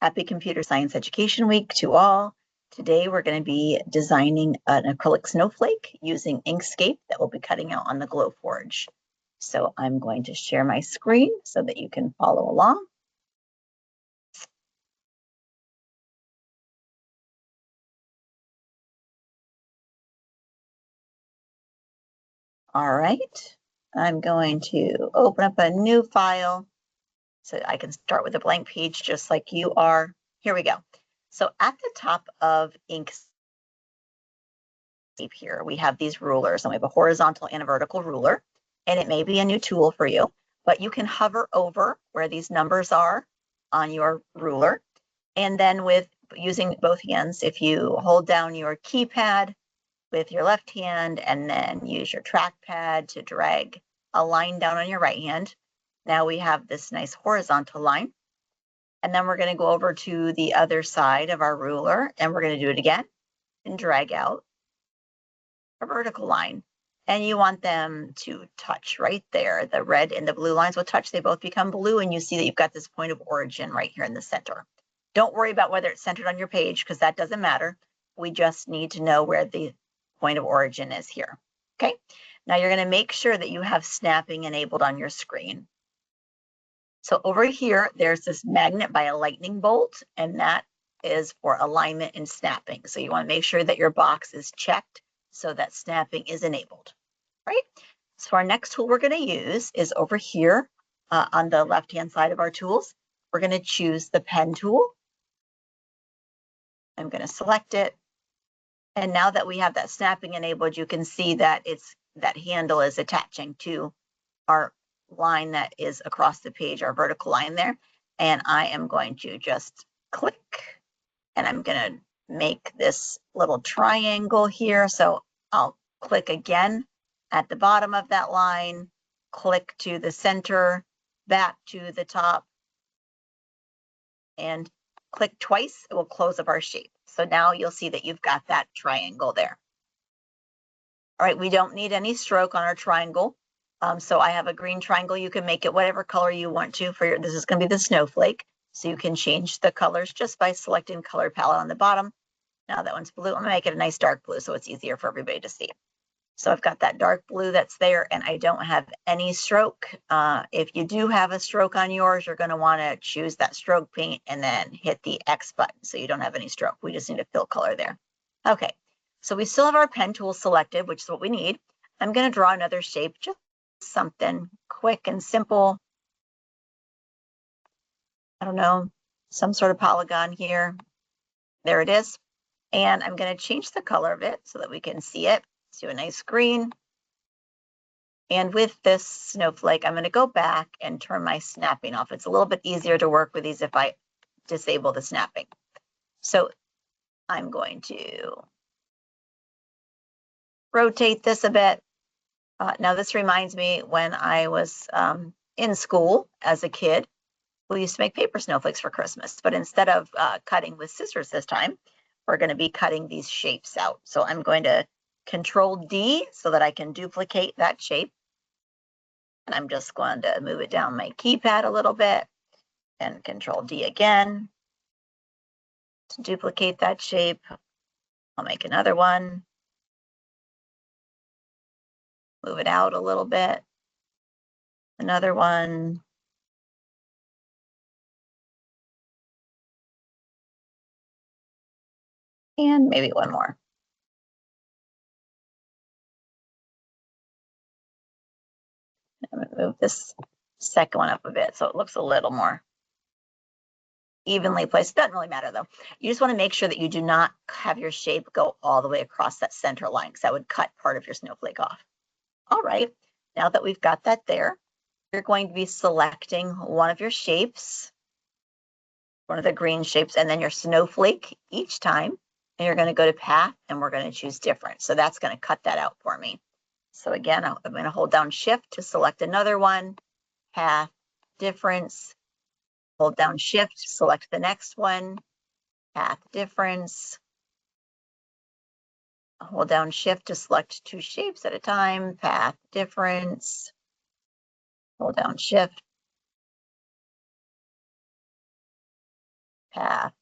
Happy Computer Science Education Week to all. Today we're going to be designing an acrylic snowflake using Inkscape that we'll be cutting out on the Glowforge. So I'm going to share my screen so that you can follow along. All right, I'm going to open up a new file so I can start with a blank page just like you are. Here we go. So at the top of Inkscape here, we have these rulers, and we have a horizontal and a vertical ruler, and it may be a new tool for you, but you can hover over where these numbers are on your ruler. And then with using both hands, if you hold down your keypad with your left hand and then use your trackpad to drag a line down on your right hand, now we have this nice horizontal line. And then we're going to go over to the other side of our ruler, and we're going to do it again and drag out a vertical line. And you want them to touch right there. The red and the blue lines will touch. They both become blue, and you see that you've got this point of origin right here in the center. Don't worry about whether it's centered on your page, because that doesn't matter. We just need to know where the point of origin is here. Okay, now you're going to make sure that you have snapping enabled on your screen. So over here, there's this magnet by a lightning bolt, and that is for alignment and snapping. So you want to make sure that your box is checked so that snapping is enabled, right? So our next tool we're going to use is over here on the left-hand side of our tools. We're going to choose the pen tool. I'm going to select it. And now that we have that snapping enabled, you can see that that handle is attaching to our line that is across the page, our vertical line there. And I am going to just click, and I'm going to make this little triangle here. So I'll click again at the bottom of that line, click to the center, back to the top, and click twice. It will close up our shape. So now you'll see that you've got that triangle there. All right, we don't need any stroke on our triangle. So I have a green triangle. You can make it whatever color you want to for your, this is going to be the snowflake. So you can change the colors just by selecting color palette on the bottom. Now that one's blue. I'm gonna make it a nice dark blue so it's easier for everybody to see. So I've got that dark blue that's there, and I don't have any stroke. If you do have a stroke on yours, you're gonna wanna choose that stroke paint and then hit the X button so you don't have any stroke. We just need a fill color there. Okay, so we still have our pen tool selected, which is what we need. I'm gonna draw another shape, just something quick and simple. I don't know, some sort of polygon here. There it is. And I'm going to change the color of it so that we can see it. Let's do a nice green. And with this snowflake, I'm going to go back and turn my snapping off. It's a little bit easier to work with these if I disable the snapping. So I'm going to rotate this a bit. Now this reminds me when I was in school as a kid, we used to make paper snowflakes for Christmas, but instead of cutting with scissors this time, we're going to be cutting these shapes out. So I'm going to Control D so that I can duplicate that shape. And I'm just going to move it down my keypad a little bit and Control D again to duplicate that shape. I'll make another one. Move it out a little bit. Another one. And maybe one more. I'm going to move this second one up a bit so it looks a little more evenly placed. Doesn't really matter though. You just want to make sure that you do not have your shape go all the way across that center line, because that would cut part of your snowflake off. All right, now that we've got that there, you're going to be selecting one of your shapes, one of the green shapes, and then your snowflake each time. And you're going to go to path, and we're going to choose different. So that's going to cut that out for me. So again, I'm going to hold down Shift to select another one, path, difference, hold down Shift, select the next one, path, difference, hold down Shift to select two shapes at a time, path, difference, hold down Shift, path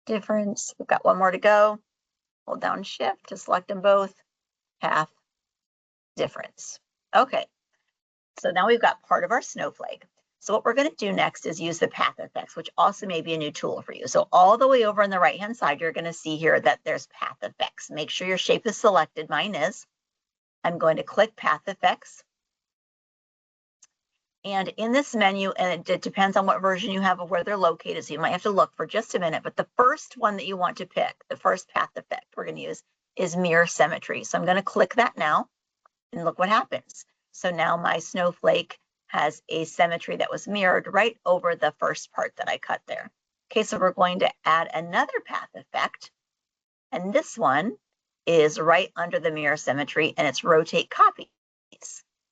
difference. We've got one more to go. Hold down Shift to select them both, path difference. Okay, so now we've got part of our snowflake. So what we're going to do next is use the path effects, which also may be a new tool for you. So all the way over on the right-hand side, you're going to see here that there's path effects. Make sure your shape is selected. Mine is. I'm going to click path effects. And in this menu, and it depends on what version you have of where they're located, so you might have to look for just a minute, but the first one that you want to pick, the first path effect we're going to use is mirror symmetry. So I'm going to click that now, and look what happens. So now my snowflake has a symmetry that was mirrored right over the first part that I cut there. Okay, so we're going to add another path effect, and this one is right under the mirror symmetry, and it's rotate copies.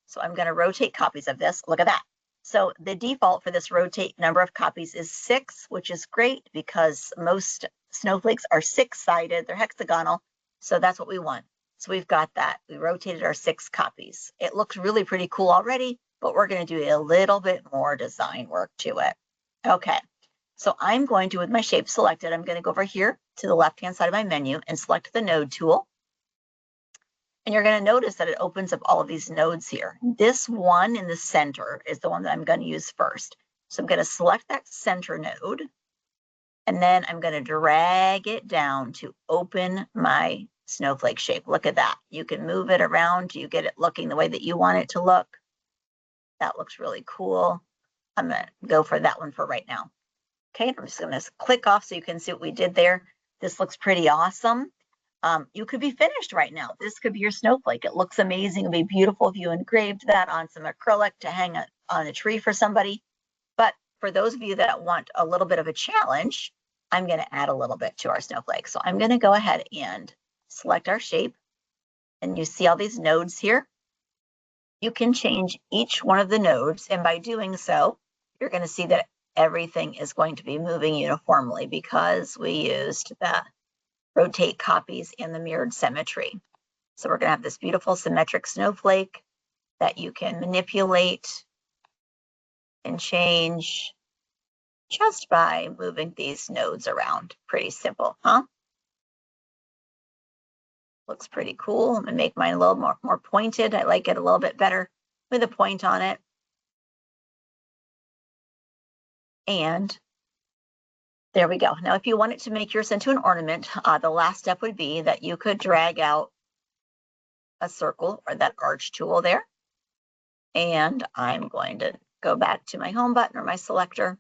So I'm going to rotate copies of this. Look at that. So the default for this rotate number of copies is 6, which is great because most snowflakes are 6-sided. They're hexagonal. So that's what we want. So we've got that. We rotated our 6 copies. It looks really pretty cool already, but we're going to do a little bit more design work to it. Okay. So I'm going to, with my shape selected, I'm going to go over here to the left-hand side of my menu and select the node tool. And you're going to notice that it opens up all of these nodes here. This one in the center is the one that I'm going to use first. So I'm going to select that center node, and then I'm going to drag it down to open my snowflake shape. Look at that. You can move it around. You get it looking the way that you want it to look. That looks really cool. I'm going to go for that one for right now. Okay, I'm just going to click off so you can see what we did there. This looks pretty awesome. You could be finished right now. This could be your snowflake. It looks amazing. It'd be beautiful if you engraved that on some acrylic to hang it on a tree for somebody. But for those of you that want a little bit of a challenge, I'm going to add a little bit to our snowflake. So I'm going to go ahead and select our shape. And you see all these nodes here. You can change each one of the nodes. And by doing so, you're going to see that everything is going to be moving uniformly because we used the rotate copies in the mirrored symmetry. So we're going to have this beautiful symmetric snowflake that you can manipulate and change just by moving these nodes around. Pretty simple, huh? Looks pretty cool. I'm going to make mine a little more pointed. I like it a little bit better with a point on it. And there we go. Now, if you wanted to make yours into an ornament, the last step would be that you could drag out a circle or that arch tool there. And I'm going to go back to my home button or my selector,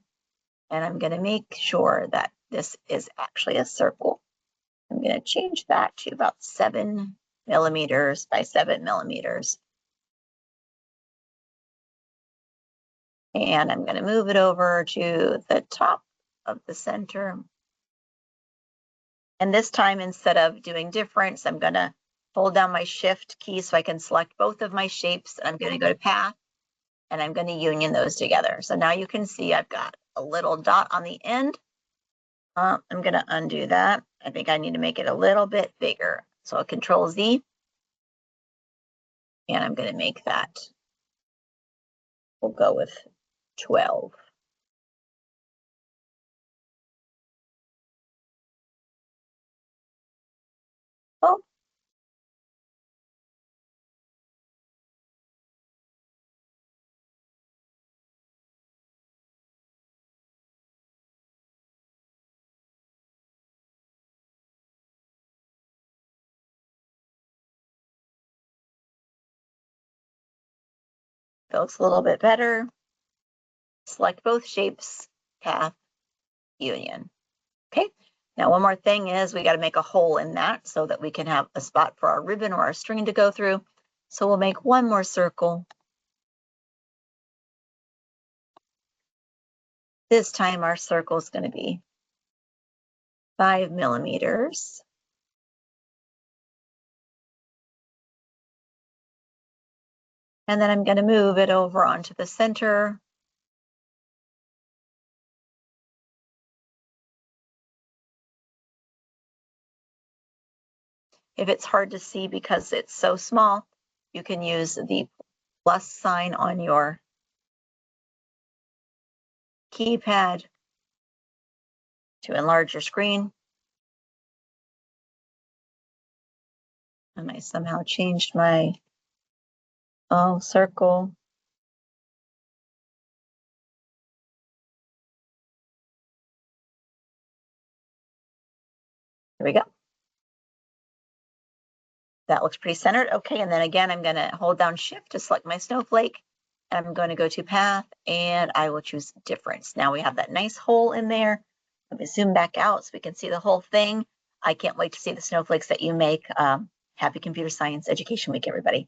and I'm going to make sure that this is actually a circle. I'm going to change that to about 7 millimeters by 7 millimeters. And I'm going to move it over to the top of the center. And this time, instead of doing difference, I'm going to hold down my Shift key so I can select both of my shapes. And I'm going to go to Path, and I'm going to union those together. So now you can see I've got a little dot on the end. I'm going to undo that. I think I need to make it a little bit bigger. So I'll Control Z, and I'm going to make that. We'll go with 12. Oh. That looks a little bit better. Select both shapes, Path, Union. Okay. Now, one more thing is we got to make a hole in that so that we can have a spot for our ribbon or our string to go through. So we'll make one more circle. This time our circle is going to be 5 millimeters. And then I'm going to move it over onto the center. If it's hard to see because it's so small, you can use the plus sign on your keypad to enlarge your screen. And I somehow changed my circle. Here we go. That looks pretty centered. Okay, and then again, I'm going to hold down Shift to select my snowflake. I'm going to go to Path, and I will choose Difference. Now we have that nice hole in there. Let me zoom back out so we can see the whole thing. I can't wait to see the snowflakes that you make. Happy Computer Science Education Week, everybody.